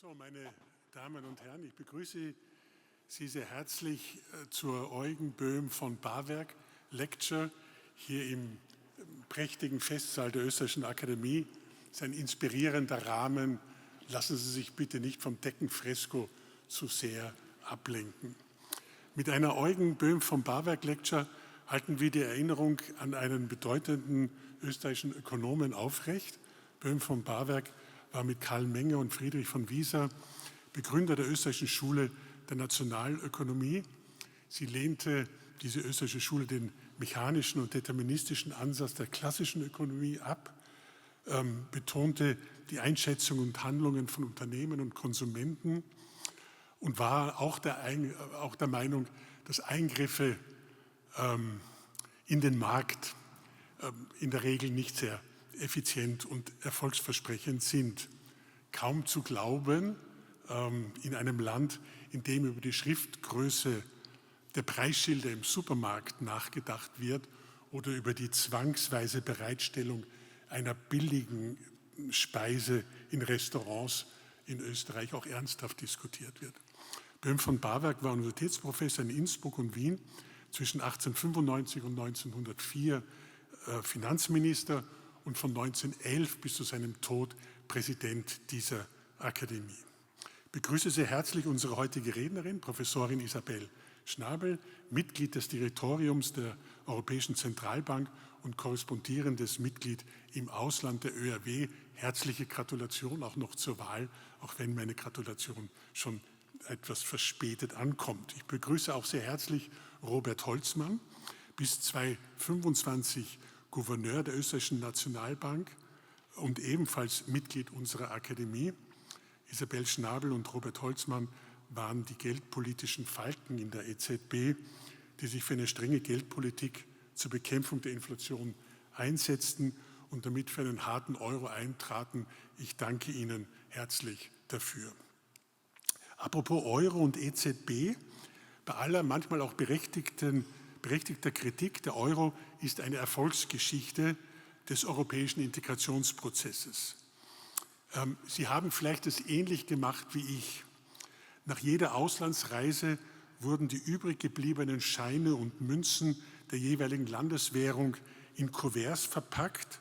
So, meine Damen und Herren, ich begrüße Sie sehr herzlich zur Eugen Böhm-von-Bawerk-Lecture hier im prächtigen Festsaal der Österreichischen Akademie. Es ist ein inspirierender Rahmen. Lassen Sie sich bitte nicht vom Deckenfresko zu sehr ablenken. Mit einer Eugen Böhm-von-Bawerk-Lecture halten wir die Erinnerung an einen bedeutenden österreichischen Ökonomen aufrecht. Böhm von Bawerk war mit Karl Menger und Friedrich von Wieser Begründer der österreichischen Schule der Nationalökonomie. Sie lehnte, diese österreichische Schule, den mechanischen und deterministischen Ansatz der klassischen Ökonomie ab, betonte die Einschätzung und Handlungen von Unternehmen und Konsumenten und war auch der Meinung, dass Eingriffe in den Markt in der Regel nicht sehr effizient und erfolgsversprechend sind. Kaum zu glauben, in einem Land, in dem über die Schriftgröße der Preisschilder im Supermarkt nachgedacht wird oder über die zwangsweise Bereitstellung einer billigen Speise in Restaurants in Österreich auch ernsthaft diskutiert wird. Böhm von Bawerk war Universitätsprofessor in Innsbruck und Wien, zwischen 1895 und 1904 Finanzminister und von 1911 bis zu seinem Tod Präsident dieser Akademie. Ich begrüße sehr herzlich unsere heutige Rednerin, Professorin Isabel Schnabel, Mitglied des Direktoriums der Europäischen Zentralbank und korrespondierendes Mitglied im Ausland der ÖRW. Herzliche Gratulation auch noch zur Wahl, auch wenn meine Gratulation schon etwas verspätet ankommt. Ich begrüße auch sehr herzlich Robert Holzmann, bis 2025 Gouverneur der Österreichischen Nationalbank und ebenfalls Mitglied unserer Akademie. Isabel Schnabel und Robert Holzmann waren die geldpolitischen Falken in der EZB, die sich für eine strenge Geldpolitik zur Bekämpfung der Inflation einsetzten und damit für einen harten Euro eintraten. Ich danke Ihnen herzlich dafür. Apropos Euro und EZB, bei aller manchmal auch berechtigter Kritik, der Euro ist eine Erfolgsgeschichte des europäischen Integrationsprozesses. Sie haben vielleicht es ähnlich gemacht wie ich. Nach jeder Auslandsreise wurden die übrig gebliebenen Scheine und Münzen der jeweiligen Landeswährung in Kuverts verpackt,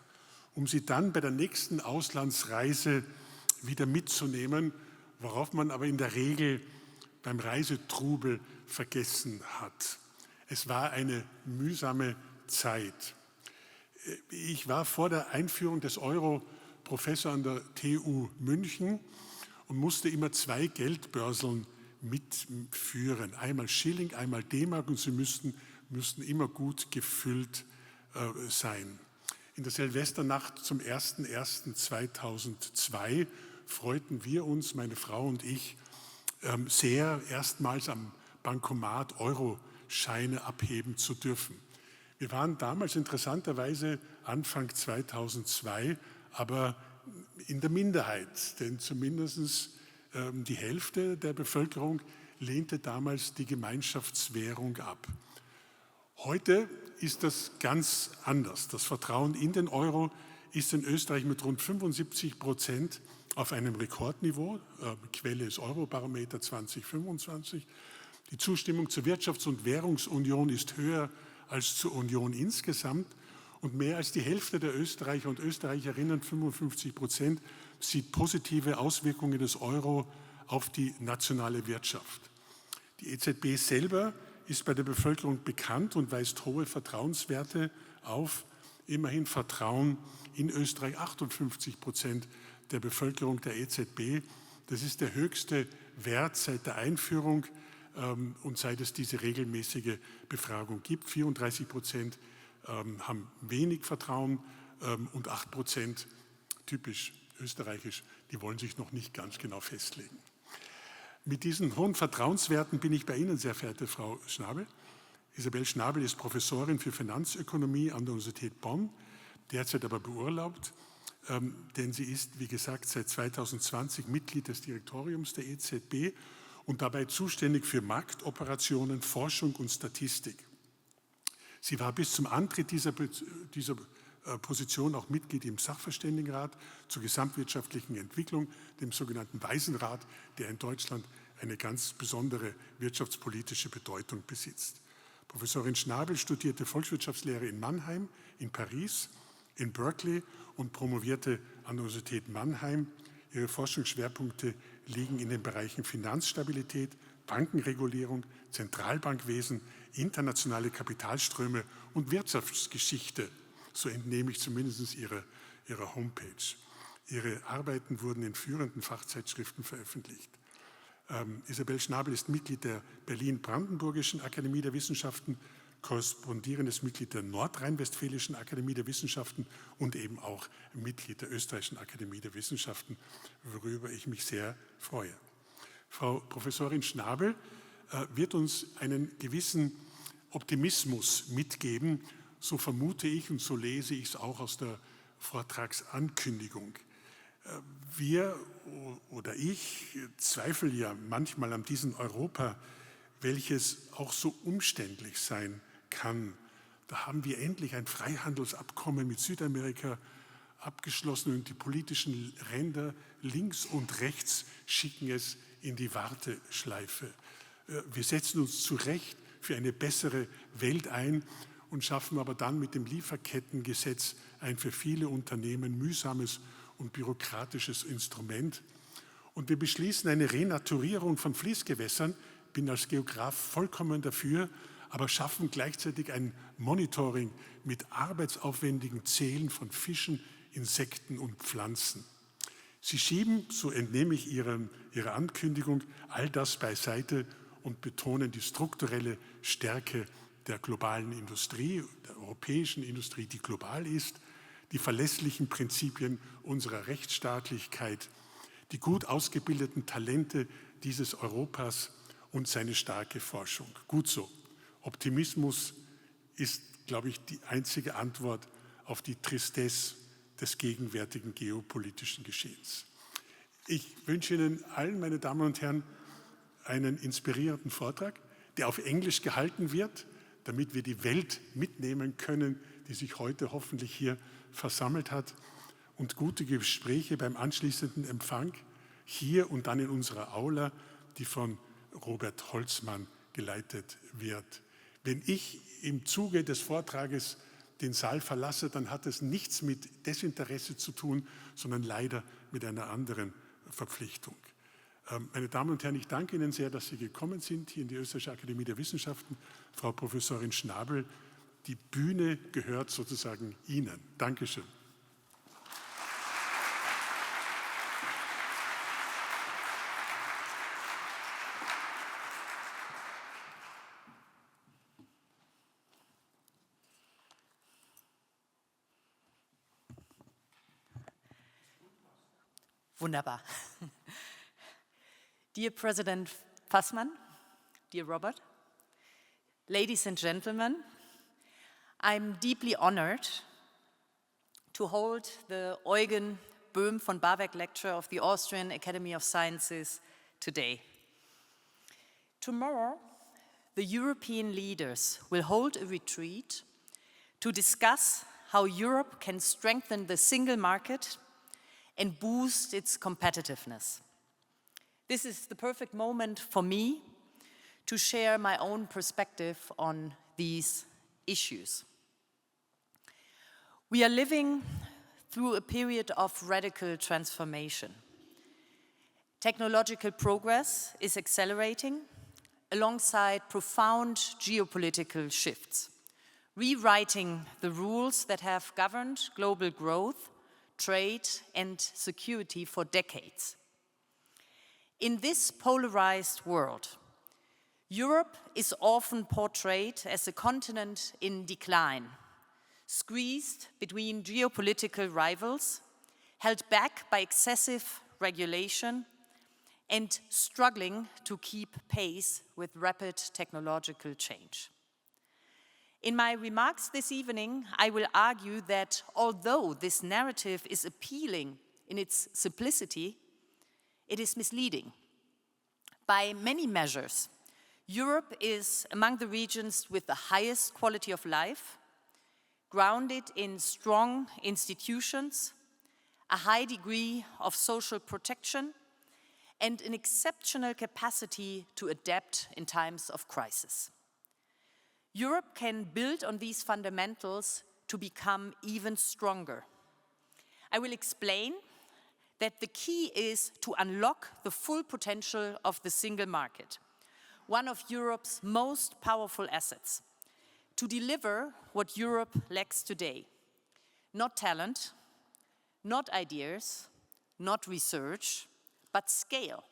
um sie dann bei der nächsten Auslandsreise wieder mitzunehmen, worauf man aber in der Regel beim Reisetrubel vergessen hat. Es war eine mühsame Zeit. Ich war vor der Einführung des Euro Professor an der TU München und musste immer 2 Geldbörseln mitführen. Einmal Schilling, einmal D-Mark und sie müssten immer gut gefüllt sein. In der Silvesternacht zum 01.01.2002 freuten wir uns, meine Frau und ich, sehr, erstmals am Bankomat Euroscheine abheben zu dürfen. Wir waren damals interessanterweise Anfang 2002, aber in der Minderheit, denn zumindest die Hälfte der Bevölkerung lehnte damals die Gemeinschaftswährung ab. Heute ist das ganz anders. Das Vertrauen in den Euro ist in Österreich mit rund 75% auf einem Rekordniveau. Quelle ist Eurobarometer 2025. Die Zustimmung zur Wirtschafts- und Währungsunion ist höher als zur Union insgesamt. Und mehr als die Hälfte der Österreicher und Österreicherinnen, 55%, sieht positive Auswirkungen des Euro auf die nationale Wirtschaft. Die EZB selber ist bei der Bevölkerung bekannt und weist hohe Vertrauenswerte auf. Immerhin vertrauen in Österreich 58% der Bevölkerung der EZB. Das ist der höchste Wert seit der Einführung und seit es diese regelmäßige Befragung gibt. 34% haben wenig Vertrauen und 8%, typisch österreichisch, die wollen sich noch nicht ganz genau festlegen. Mit diesen hohen Vertrauenswerten bin ich bei Ihnen, sehr verehrte Frau Schnabel. Isabel Schnabel ist Professorin für Finanzökonomie an der Universität Bonn, derzeit aber beurlaubt, denn sie ist, wie gesagt, seit 2020 Mitglied des Direktoriums der EZB und dabei zuständig für Marktoperationen, Forschung und Statistik. Sie war bis zum Antritt dieser Position auch Mitglied im Sachverständigenrat zur gesamtwirtschaftlichen Entwicklung, dem sogenannten Weisenrat, der in Deutschland eine ganz besondere wirtschaftspolitische Bedeutung besitzt. Professorin Schnabel studierte Volkswirtschaftslehre in Mannheim, in Paris, in Berkeley und promovierte an der Universität Mannheim. Ihre Forschungsschwerpunkte liegen in den Bereichen Finanzstabilität, Bankenregulierung, Zentralbankwesen, internationale Kapitalströme und Wirtschaftsgeschichte. So entnehme ich zumindest ihrer Homepage. Ihre Arbeiten wurden in führenden Fachzeitschriften veröffentlicht. Isabel Schnabel ist Mitglied der Berlin-Brandenburgischen Akademie der Wissenschaften, korrespondierendes Mitglied der Nordrhein-Westfälischen Akademie der Wissenschaften und eben auch Mitglied der Österreichischen Akademie der Wissenschaften, worüber ich mich sehr freue. Frau Professorin Schnabel wird uns einen gewissen Optimismus mitgeben, so vermute ich und so lese ich es auch aus der Vortragsankündigung. Wir oder ich zweifeln ja manchmal an diesem Europa, welches auch so umständlich sein kann. Da haben wir endlich ein Freihandelsabkommen mit Südamerika abgeschlossen und die politischen Ränder links und rechts schicken es in die Warteschleife. Wir setzen uns zu Recht für eine bessere Welt ein und schaffen aber dann mit dem Lieferkettengesetz ein für viele Unternehmen mühsames und bürokratisches Instrument. Und wir beschließen eine Renaturierung von Fließgewässern, bin als Geograf vollkommen dafür, aber schaffen gleichzeitig ein Monitoring mit arbeitsaufwendigen Zählen von Fischen, Insekten und Pflanzen. Sie schieben, so entnehme ich Ihrer Ankündigung, all das beiseite und betonen die strukturelle Stärke der globalen Industrie, der europäischen Industrie, die global ist, die verlässlichen Prinzipien unserer Rechtsstaatlichkeit, die gut ausgebildeten Talente dieses Europas und seine starke Forschung. Gut so. Optimismus ist, glaube ich, die einzige Antwort auf die Tristesse des gegenwärtigen geopolitischen Geschehens. Ich wünsche Ihnen allen, meine Damen und Herren, einen inspirierenden Vortrag, der auf Englisch gehalten wird, damit wir die Welt mitnehmen können, die sich heute hoffentlich hier versammelt hat, und gute Gespräche beim anschließenden Empfang hier und dann in unserer Aula, die von Robert Holzmann geleitet wird. Wenn ich im Zuge des Vortrages den Saal verlasse, dann hat es nichts mit Desinteresse zu tun, sondern leider mit einer anderen Verpflichtung. Meine Damen und Herren, ich danke Ihnen sehr, dass Sie gekommen sind, hier in die Österreichische Akademie der Wissenschaften. Frau Professorin Schnabel, die Bühne gehört sozusagen Ihnen. Dankeschön. Wunderbar. Dear President Fassmann, dear Robert, ladies and gentlemen, I'm deeply honored to hold the Eugen Böhm-von-Bawerk-Lecture of the Austrian Academy of Sciences today. Tomorrow, the European leaders will hold a retreat to discuss how Europe can strengthen the single market and boost its competitiveness. This is the perfect moment for me to share my own perspective on these issues. We are living through a period of radical transformation. Technological progress is accelerating alongside profound geopolitical shifts, rewriting the rules that have governed global growth, trade, and security for decades. In this polarized world, Europe is often portrayed as a continent in decline, squeezed between geopolitical rivals, held back by excessive regulation, and struggling to keep pace with rapid technological change. In my remarks this evening, I will argue that although this narrative is appealing in its simplicity, it is misleading. By many measures, Europe is among the regions with the highest quality of life, grounded in strong institutions, a high degree of social protection, and an exceptional capacity to adapt in times of crisis. Europe can build on these fundamentals to become even stronger. I will explain that the key is to unlock the full potential of the single market, one of Europe's most powerful assets, to deliver what Europe lacks today. Not talent, not ideas, not research, but scale.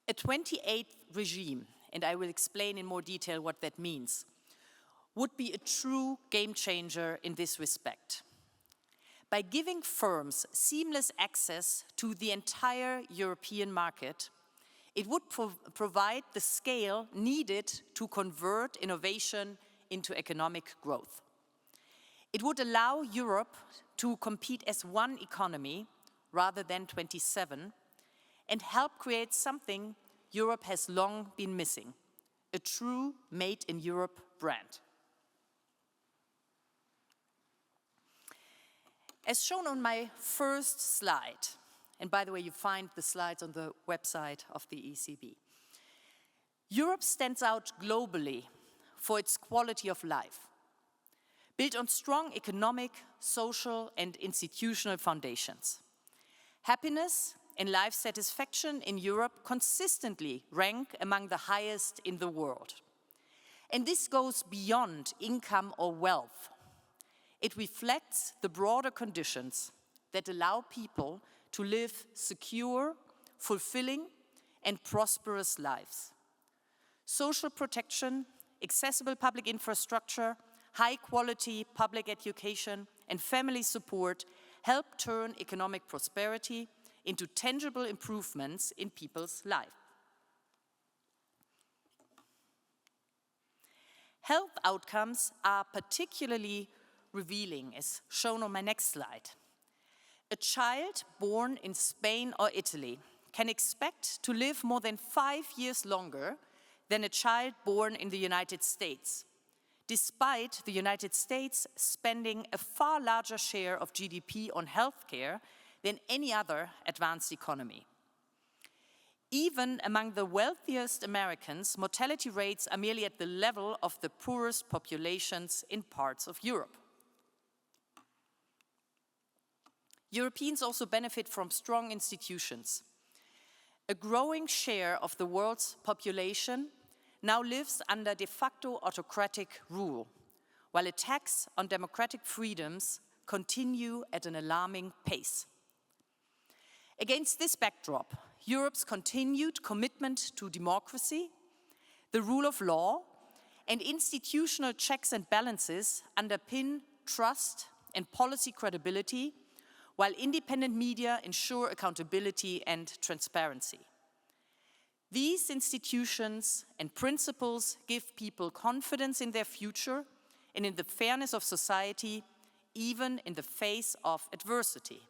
A 28th regime, and I will explain in more detail what that means, would be a true game changer in this respect. By giving firms seamless access to the entire European market, it would provide the scale needed to convert innovation into economic growth. It would allow Europe to compete as one economy rather than 27 and help create something Europe has long been missing, a true Made in Europe brand. As shown on my first slide, and by the way, you find the slides on the website of the ECB, Europe stands out globally for its quality of life, built on strong economic, social, and institutional foundations. Happiness and life satisfaction in Europe consistently rank among the highest in the world. And this goes beyond income or wealth. It reflects the broader conditions that allow people to live secure, fulfilling, and prosperous lives. Social protection, accessible public infrastructure, high-quality public education, and family support help turn economic prosperity into tangible improvements in people's lives. Health outcomes are particularly revealing, as shown on my next slide. A child born in Spain or Italy can expect to live more than 5 years longer than a child born in the United States, despite the United States spending a far larger share of GDP on healthcare than any other advanced economy. Even among the wealthiest Americans, mortality rates are merely at the level of the poorest populations in parts of Europe. Europeans also benefit from strong institutions. A growing share of the world's population now lives under de facto autocratic rule, while attacks on democratic freedoms continue at an alarming pace. Against this backdrop, Europe's continued commitment to democracy, the rule of law, and institutional checks and balances underpin trust and policy credibility, while independent media ensure accountability and transparency. These institutions and principles give people confidence in their future and in the fairness of society, even in the face of adversity.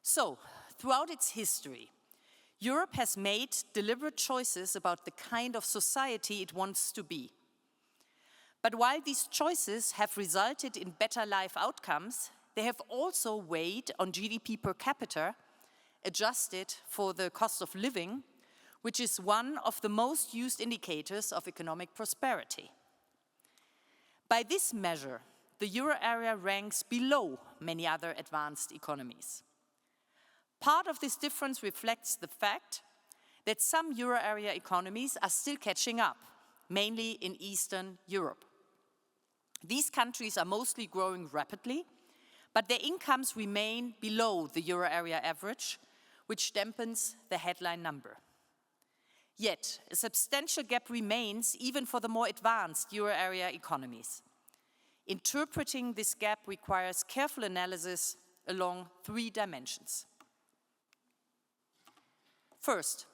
So, throughout its history, Europe has made deliberate choices about the kind of society it wants to be. But while these choices have resulted in better life outcomes, they have also weighed on GDP per capita, adjusted for the cost of living, which is one of the most used indicators of economic prosperity. By this measure, the euro area ranks below many other advanced economies. Part of this difference reflects the fact that some euro area economies are still catching up, mainly in Eastern Europe. These countries are mostly growing rapidly, but their incomes remain below the euro area average, which dampens the headline number. Yet, a substantial gap remains even for the more advanced euro area economies. Interpreting this gap requires careful analysis along 3 dimensions. First,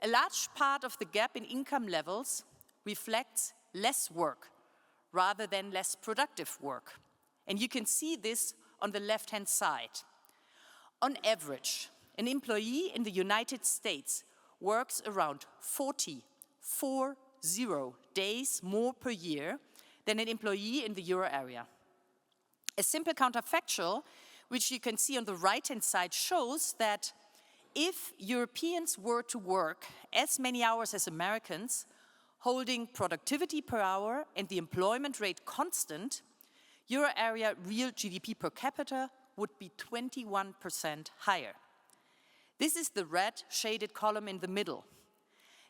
a large part of the gap in income levels reflects less work rather than less productive work. And you can see this on the left-hand side. On average, an employee in the United States works around 40 days more per year than an employee in the euro area. A simple counterfactual, which you can see on the right-hand side, shows that if Europeans were to work as many hours as Americans, holding productivity per hour and the employment rate constant, euro area real GDP per capita would be 21% higher. This is the red shaded column in the middle.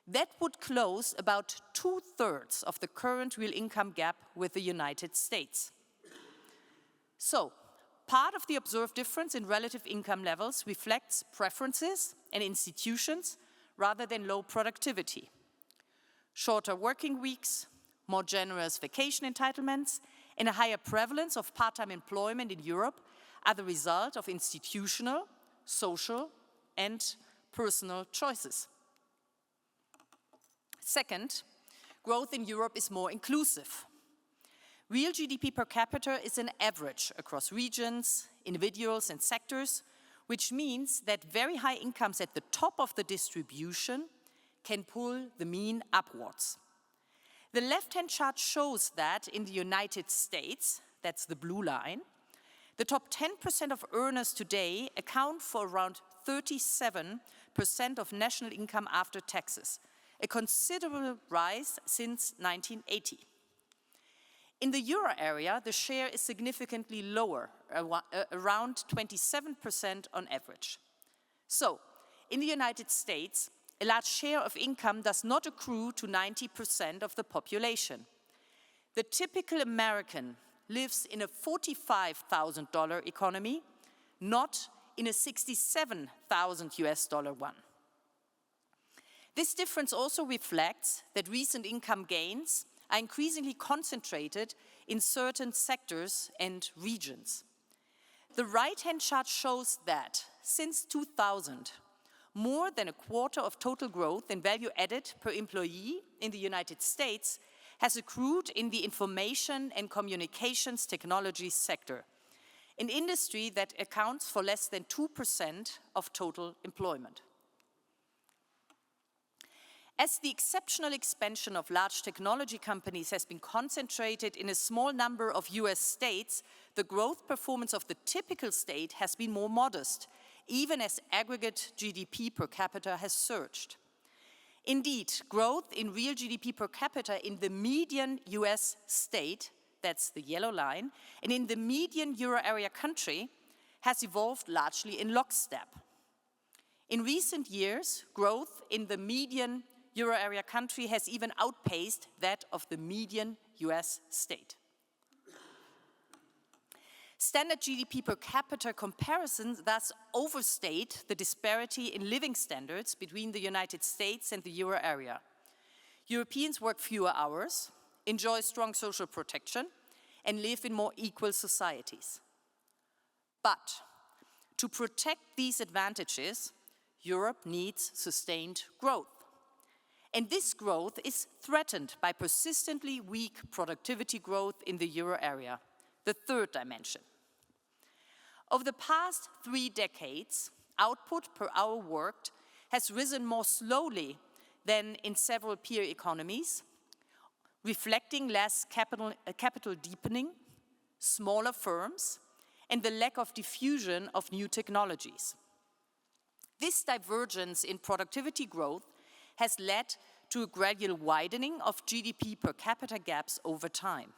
That would close about 2/3 of the current real income gap with the United States. So, part of the observed difference in relative income levels reflects preferences and institutions rather than low productivity. Shorter working weeks, more generous vacation entitlements, and a higher prevalence of part-time employment in Europe are the result of institutional, social, and personal choices. Second, growth in Europe is more inclusive. Real GDP per capita is an average across regions, individuals, and sectors, which means that very high incomes at the top of the distribution can pull the mean upwards. The left-hand chart shows that in the United States, that's the blue line, the top 10% of earners today account for around 37% of national income after taxes, a considerable rise since 1980. In the euro area, the share is significantly lower, around 27% on average. So, in the United States, a large share of income does not accrue to 90% of the population. The typical American lives in a $45,000 economy, not in a $67,000 US dollar one. This difference also reflects that recent income gains are increasingly concentrated in certain sectors and regions. The right-hand chart shows that since 2000, more than a quarter of total growth in value added per employee in the United States has accrued in the information and communications technology sector, an industry that accounts for less than 2% of total employment. As the exceptional expansion of large technology companies has been concentrated in a small number of US states, the growth performance of the typical state has been more modest, even as aggregate GDP per capita has surged. Indeed, growth in real GDP per capita in the median US state, that's the yellow line, and in the median euro area country has evolved largely in lockstep. In recent years, growth in the median euro area country has even outpaced that of the median US state. Standard GDP per capita comparisons thus overstate the disparity in living standards between the United States and the euro area. Europeans work fewer hours, enjoy strong social protection, and live in more equal societies. But to protect these advantages, Europe needs sustained growth. And this growth is threatened by persistently weak productivity growth in the euro area, the third dimension. Over the past 3 decades, output per hour worked has risen more slowly than in several peer economies, reflecting less capital deepening, smaller firms, and the lack of diffusion of new technologies. This divergence in productivity growth has led to a gradual widening of GDP per capita gaps over time.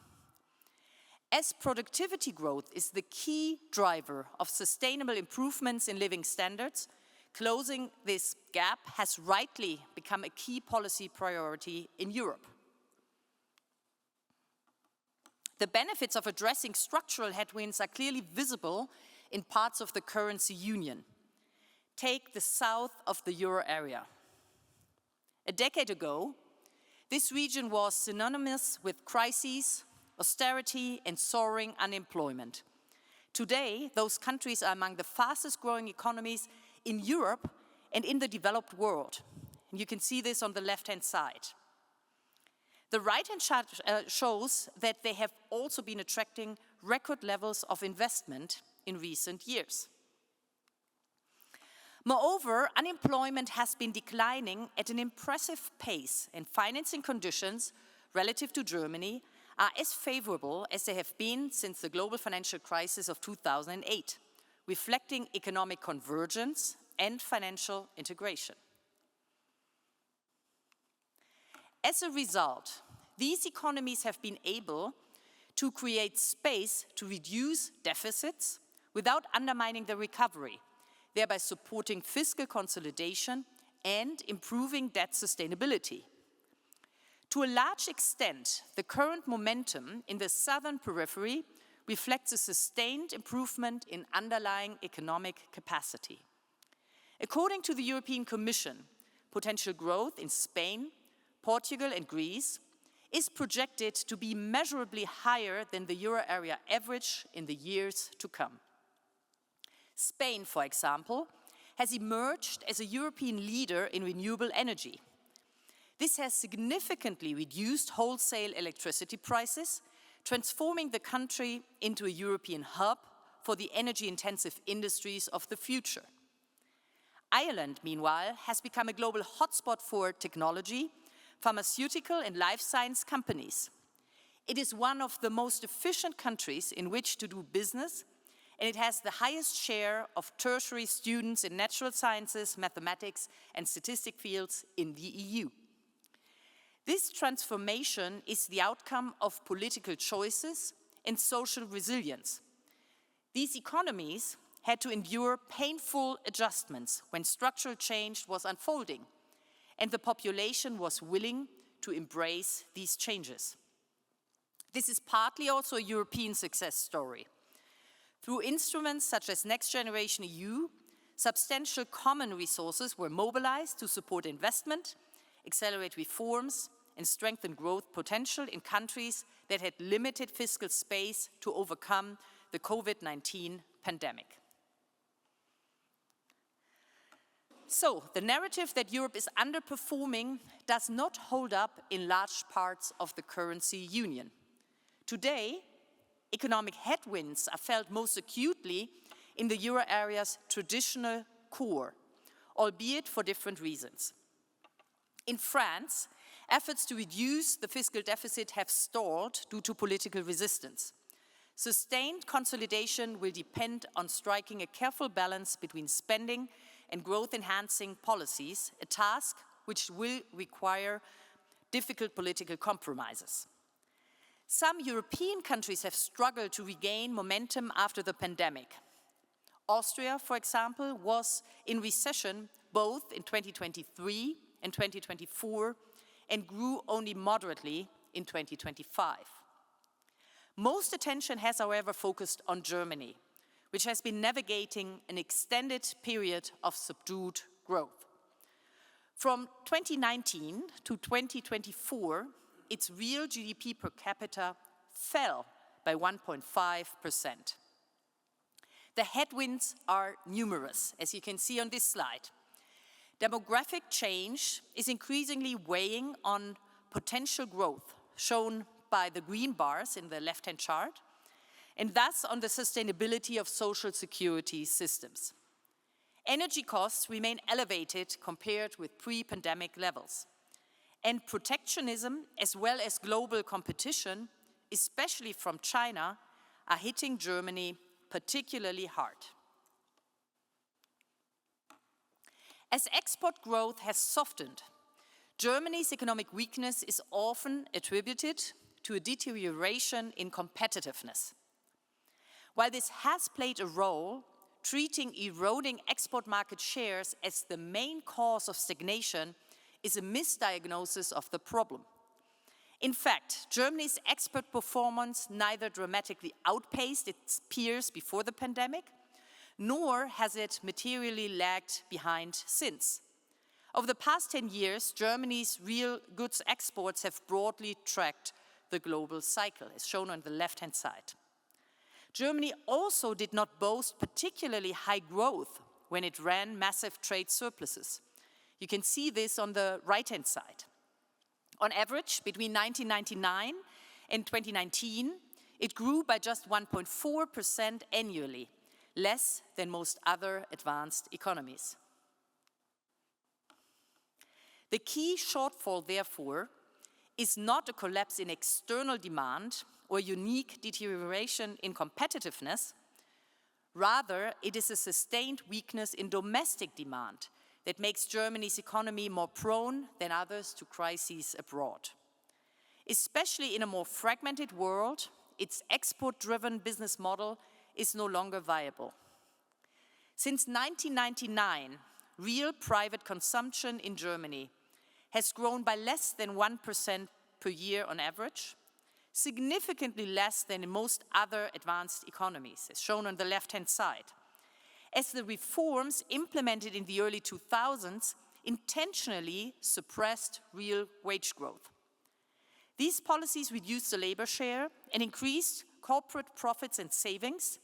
As productivity growth is the key driver of sustainable improvements in living standards, closing this gap has rightly become a key policy priority in Europe. The benefits of addressing structural headwinds are clearly visible in parts of the currency union. Take the south of the euro area. A decade ago, this region was synonymous with crises, austerity, and soaring unemployment. Today, those countries are among the fastest growing economies in Europe and in the developed world. And you can see this on the left-hand side. The right-hand chart shows that they have also been attracting record levels of investment in recent years. Moreover, unemployment has been declining at an impressive pace, and financing conditions relative to Germany are as favorable as they have been since the global financial crisis of 2008, reflecting economic convergence and financial integration. As a result, these economies have been able to create space to reduce deficits without undermining the recovery, thereby supporting fiscal consolidation and improving debt sustainability. To a large extent, the current momentum in the southern periphery reflects a sustained improvement in underlying economic capacity. According to the European Commission, potential growth in Spain, Portugal and Greece is projected to be measurably higher than the euro area average in the years to come. Spain, for example, has emerged as a European leader in renewable energy. This has significantly reduced wholesale electricity prices, transforming the country into a European hub for the energy-intensive industries of the future. Ireland, meanwhile, has become a global hotspot for technology, pharmaceutical and life science companies. It is one of the most efficient countries in which to do business, and it has the highest share of tertiary students in natural sciences, mathematics, and statistics fields in the EU. This transformation is the outcome of political choices and social resilience. These economies had to endure painful adjustments when structural change was unfolding, and the population was willing to embrace these changes. This is partly also a European success story. Through instruments such as Next Generation EU, substantial common resources were mobilized to support investment, accelerate reforms, and strengthen growth potential in countries that had limited fiscal space to overcome the COVID-19 pandemic. So, the narrative that Europe is underperforming does not hold up in large parts of the currency union. Today, economic headwinds are felt most acutely in the euro area's traditional core, albeit for different reasons. In France, efforts to reduce the fiscal deficit have stalled due to political resistance. Sustained consolidation will depend on striking a careful balance between spending and growth-enhancing policies, a task which will require difficult political compromises. Some European countries have struggled to regain momentum after the pandemic. Austria, for example, was in recession both in 2023 and 2024 and grew only moderately in 2025. Most attention has, however, focused on Germany, which has been navigating an extended period of subdued growth. From 2019 to 2024, its real GDP per capita fell by 1.5%. The headwinds are numerous, as you can see on this slide. Demographic change is increasingly weighing on potential growth, shown by the green bars in the left-hand chart, and thus on the sustainability of social security systems. Energy costs remain elevated compared with pre-pandemic levels, and protectionism as well as global competition, especially from China, are hitting Germany particularly hard. As export growth has softened, Germany's economic weakness is often attributed to a deterioration in competitiveness. While this has played a role, treating eroding export market shares as the main cause of stagnation is a misdiagnosis of the problem. In fact, Germany's export performance neither dramatically outpaced its peers before the pandemic, nor has it materially lagged behind since. Over the past 10 years, Germany's real goods exports have broadly tracked the global cycle, as shown on the left-hand side. Germany also did not boast particularly high growth when it ran massive trade surpluses. You can see this on the right-hand side. On average, between 1999 and 2019, it grew by just 1.4% annually, less than most other advanced economies. The key shortfall, therefore, is not a collapse in external demand or unique deterioration in competitiveness. Rather, it is a sustained weakness in domestic demand that makes Germany's economy more prone than others to crises abroad. Especially in a more fragmented world, its export-driven business model is no longer viable. Since 1999, real private consumption in Germany has grown by less than 1% per year on average, significantly less than in most other advanced economies, as shown on the left-hand side, as the reforms implemented in the early 2000s intentionally suppressed real wage growth. These policies reduced the labor share and increased corporate profits and savings,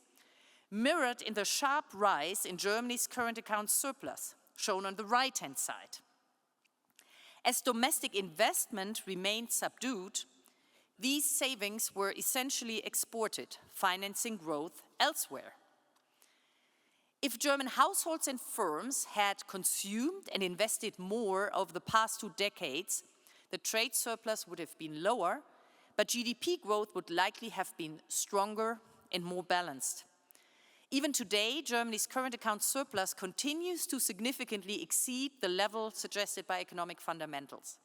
mirrored in the sharp rise in Germany's current account surplus, shown on the right-hand side. As domestic investment remained subdued, these savings were essentially exported, financing growth elsewhere. If German households and firms had consumed and invested more over the past 2 decades, the trade surplus would have been lower, but GDP growth would likely have been stronger and more balanced. Even today, Germany's current account surplus continues to significantly exceed the level suggested by economic fundamentals.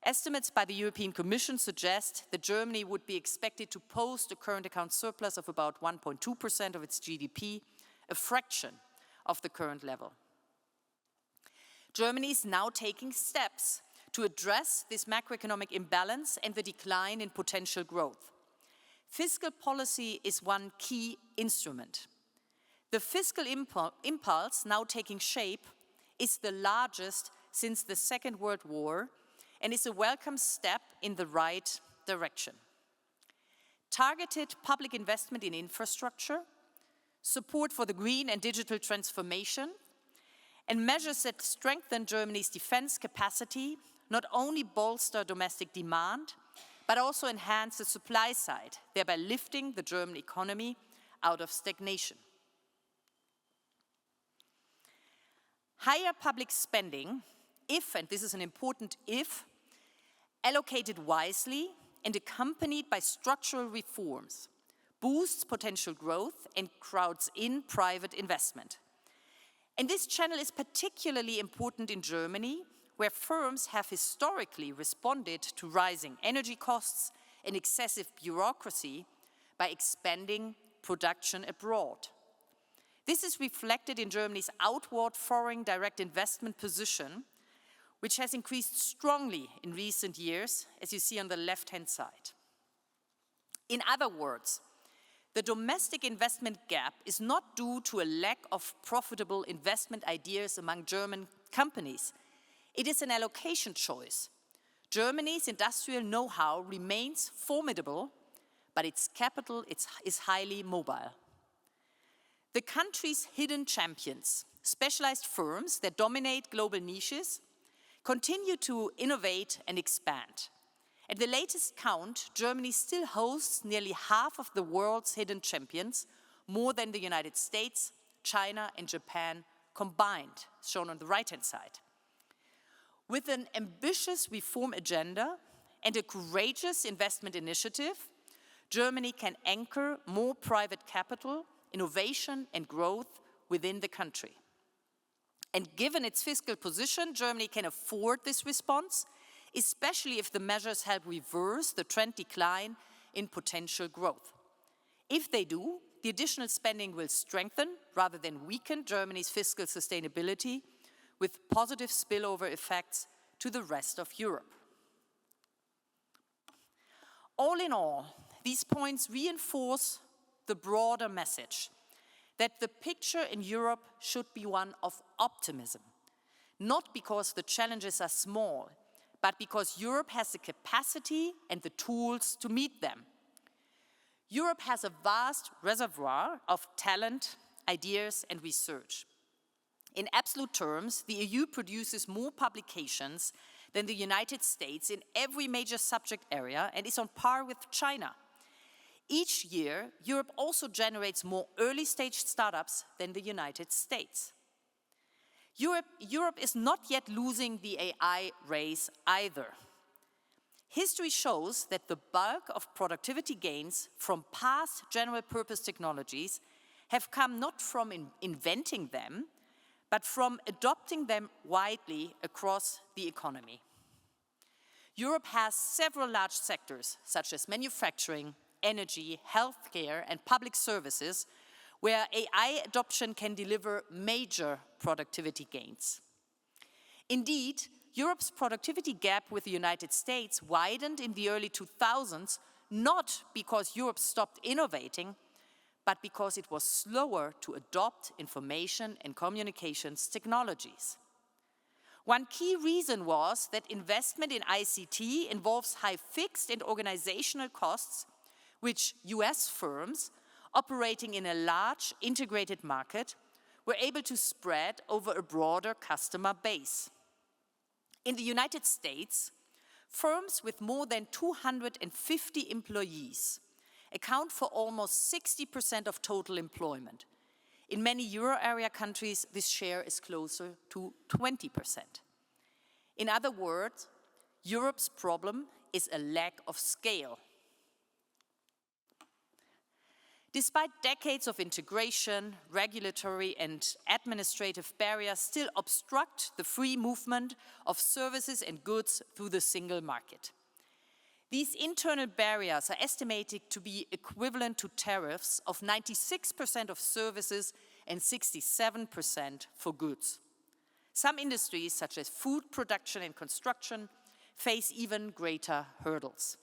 Estimates by the European Commission suggest that Germany would be expected to post a current account surplus of about 1.2% of its GDP, a fraction of the current level. Germany is now taking steps to address this macroeconomic imbalance and the decline in potential growth. Fiscal policy is one key instrument. The fiscal impulse now taking shape is the largest since the Second World War and is a welcome step in the right direction. Targeted public investment in infrastructure, support for the green and digital transformation, and measures that strengthen Germany's defense capacity not only bolster domestic demand, but also enhance the supply side, thereby lifting the German economy out of stagnation. Higher public spending, if, and this is an important if, allocated wisely and accompanied by structural reforms, boosts potential growth and crowds in private investment. And this channel is particularly important in Germany, where firms have historically responded to rising energy costs and excessive bureaucracy by expanding production abroad. This is reflected in Germany's outward foreign direct investment position, which has increased strongly in recent years, as you see on the left-hand side. In other words, the domestic investment gap is not due to a lack of profitable investment ideas among German companies. It is an allocation choice. Germany's industrial know-how remains formidable, but its capital is highly mobile. The country's hidden champions, specialized firms that dominate global niches, continue to innovate and expand. At the latest count, Germany still hosts nearly half of the world's hidden champions, more than the United States, China, and Japan combined, shown on the right-hand side. With an ambitious reform agenda and a courageous investment initiative, Germany can anchor more private capital, innovation, and growth within the country. And given its fiscal position, Germany can afford this response, especially if the measures help reverse the trend decline in potential growth. If they do, the additional spending will strengthen rather than weaken Germany's fiscal sustainability, with positive spillover effects to the rest of Europe. All in all, these points reinforce the broader message that the picture in Europe should be one of optimism, not because the challenges are small, but because Europe has the capacity and the tools to meet them. Europe has a vast reservoir of talent, ideas, and research. In absolute terms, the EU produces more publications than the United States in every major subject area and is on par with China. Each year, Europe also generates more early-stage startups than the United States. Europe is not yet losing the AI race either. History shows that the bulk of productivity gains from past general purpose technologies have come not from inventing them, but from adopting them widely across the economy. Europe has several large sectors, such as manufacturing, energy, healthcare, and public services, where AI adoption can deliver major productivity gains. Indeed, Europe's productivity gap with the United States widened in the early 2000s, not because Europe stopped innovating, but because it was slower to adopt information and communications technologies. One key reason was that investment in ICT involves high fixed and organizational costs, which US firms operating in a large integrated market were able to spread over a broader customer base. In the United States, firms with more than 250 employees account for almost 60% of total employment. In many Euro area countries, this share is closer to 20%. In other words, Europe's problem is a lack of scale. Despite decades of integration, regulatory and administrative barriers still obstruct the free movement of services and goods through the single market. These internal barriers are estimated to be equivalent to tariffs of 96% of services and 67% for goods. Some industries, such as food production and construction, face even greater hurdles.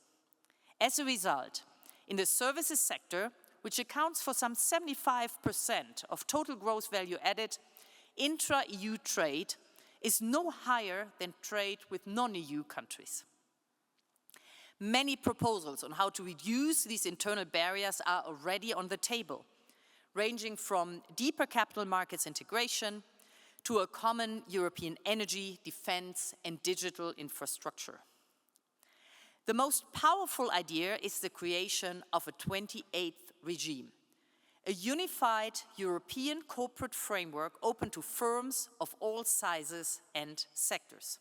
As a result, in the services sector, which accounts for some 75% of total gross value added, intra-EU trade is no higher than trade with non-EU countries. Many proposals on how to reduce these internal barriers are already on the table, ranging from deeper capital markets integration to a common European energy, defense, and digital infrastructure. The most powerful idea is the creation of a 28th regime, a unified European corporate framework open to firms of all sizes and sectors.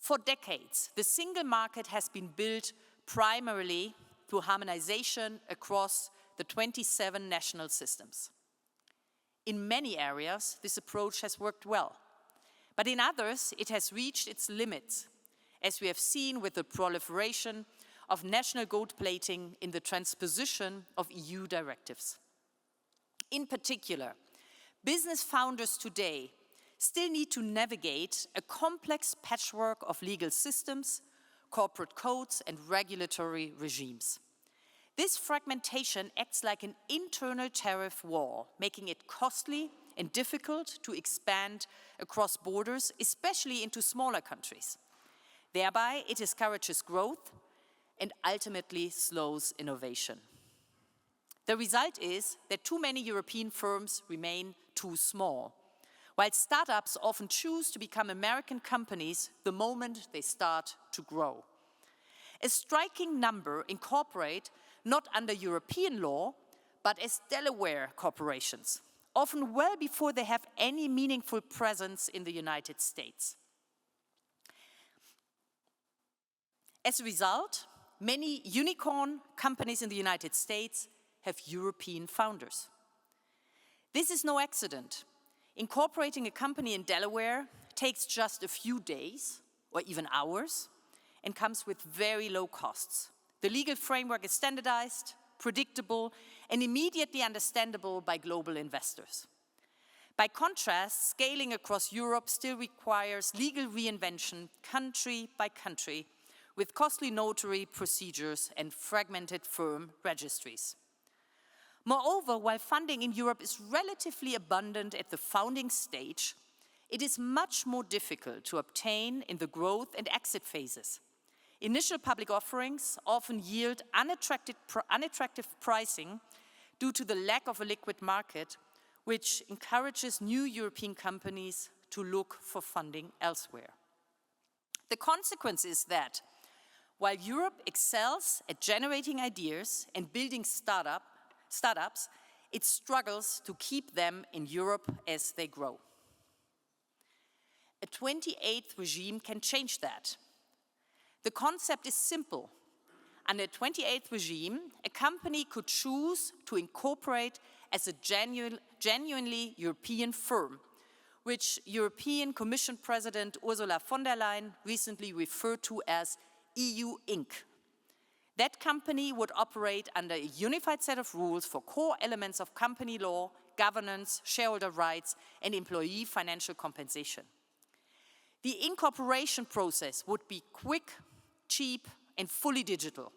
For decades, the single market has been built primarily through harmonization across the 27 national systems. In many areas, this approach has worked well, but in others, it has reached its limits, as we have seen with the proliferation of national gold plating in the transposition of EU directives. In particular, business founders today still need to navigate a complex patchwork of legal systems, corporate codes, and regulatory regimes. This fragmentation acts like an internal tariff wall, making it costly and difficult to expand across borders, especially into smaller countries. Thereby, it discourages growth and ultimately slows innovation. The result is that too many European firms remain too small, while startups often choose to become American companies the moment they start to grow. A striking number incorporate not under European law, but as Delaware corporations, often well before they have any meaningful presence in the United States. As a result, many unicorn companies in the United States have European founders. This is no accident. Incorporating a company in Delaware takes just a few days or even hours and comes with very low costs. The legal framework is standardized, predictable, and immediately understandable by global investors. By contrast, scaling across Europe still requires legal reinvention country by country, with costly notary procedures and fragmented firm registries. Moreover, while funding in Europe is relatively abundant at the founding stage, it is much more difficult to obtain in the growth and exit phases. Initial public offerings often yield unattractive pricing due to the lack of a liquid market, which encourages new European companies to look for funding elsewhere. The consequence is that while Europe excels at generating ideas and building startups, it struggles to keep them in Europe as they grow. A 28th regime can change that. The concept is simple. Under a 28th regime, a company could choose to incorporate as a genuinely European firm, which European Commission President Ursula von der Leyen recently referred to as EU Inc. That company would operate under a unified set of rules for core elements of company law, governance, shareholder rights, and employee financial compensation. The incorporation process would be quick, cheap, and fully digital.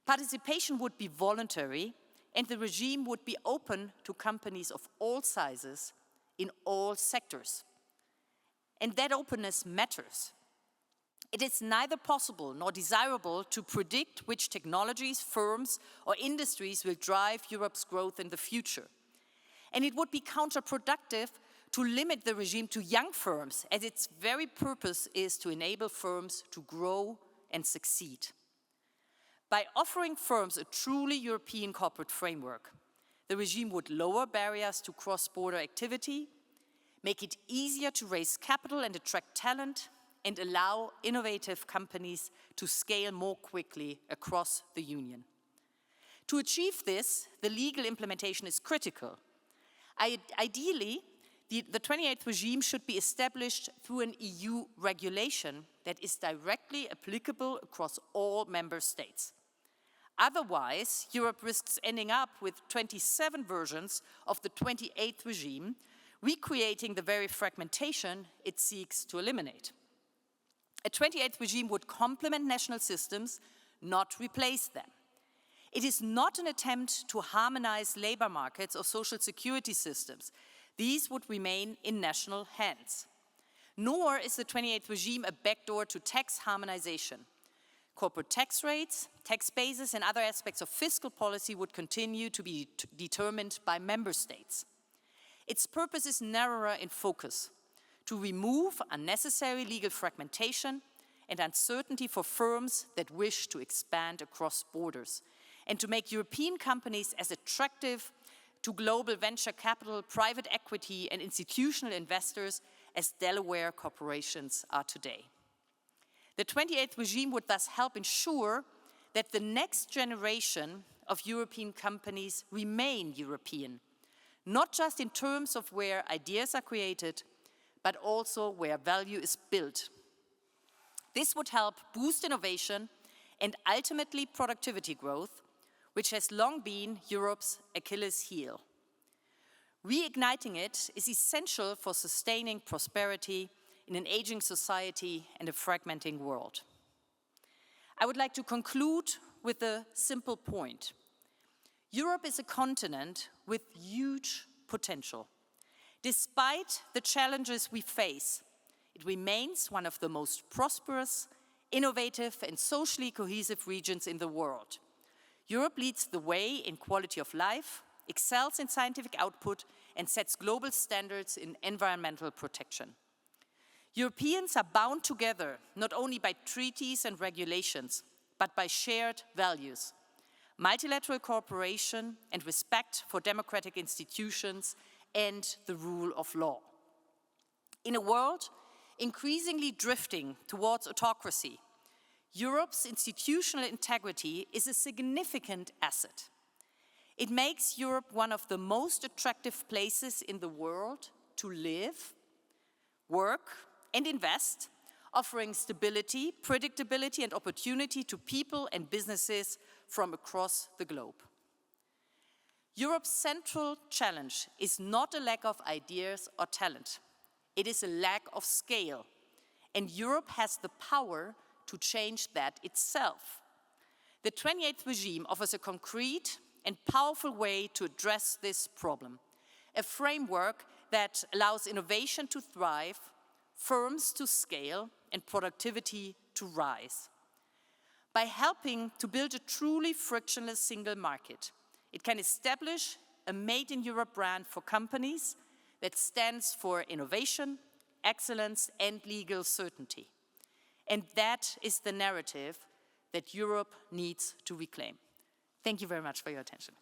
Participation would be voluntary, and the regime would be open to companies of all sizes in all sectors. And that openness matters. It is neither possible nor desirable to predict which technologies, firms, or industries will drive Europe's growth in the future. And it would be counterproductive to limit the regime to young firms, as its very purpose is to enable firms to grow and succeed. By offering firms a truly European corporate framework, the regime would lower barriers to cross-border activity, make it easier to raise capital and attract talent, and allow innovative companies to scale more quickly across the Union. To achieve this, the legal implementation is critical. Ideally, the 28th regime should be established through an EU regulation that is directly applicable across all member states. Otherwise, Europe risks ending up with 27 versions of the 28th regime, recreating the very fragmentation it seeks to eliminate. A 28th regime would complement national systems, not replace them. It is not an attempt to harmonize labor markets or social security systems. These would remain in national hands. Nor is the 28th regime a backdoor to tax harmonization. Corporate tax rates, tax bases, and other aspects of fiscal policy would continue to be determined by member states. Its purpose is narrower in focus, to remove unnecessary legal fragmentation and uncertainty for firms that wish to expand across borders, and to make European companies as attractive to global venture capital, private equity, and institutional investors as Delaware corporations are today. The 28th regime would thus help ensure that the next generation of European companies remain European, not just in terms of where ideas are created, but also where value is built. This would help boost innovation and ultimately productivity growth, which has long been Europe's Achilles heel. Reigniting it is essential for sustaining prosperity in an aging society and a fragmenting world. I would like to conclude with a simple point. Europe is a continent with huge potential. Despite the challenges we face, it remains one of the most prosperous, innovative, and socially cohesive regions in the world. Europe leads the way in quality of life, excels in scientific output, and sets global standards in environmental protection. Europeans are bound together not only by treaties and regulations, but by shared values, multilateral cooperation and respect for democratic institutions and the rule of law. In a world increasingly drifting towards autocracy, Europe's institutional integrity is a significant asset. It makes Europe one of the most attractive places in the world to live, work, and invest, offering stability, predictability, and opportunity to people and businesses from across the globe. Europe's central challenge is not a lack of ideas or talent. It is a lack of scale, and Europe has the power to change that itself. The 28th regime offers a concrete and powerful way to address this problem, a framework that allows innovation to thrive, firms to scale, and productivity to rise. By helping to build a truly frictionless single market, it can establish a Made in Europe brand for companies that stands for innovation, excellence, and legal certainty. And that is the narrative that Europe needs to reclaim. Thank you very much for your attention.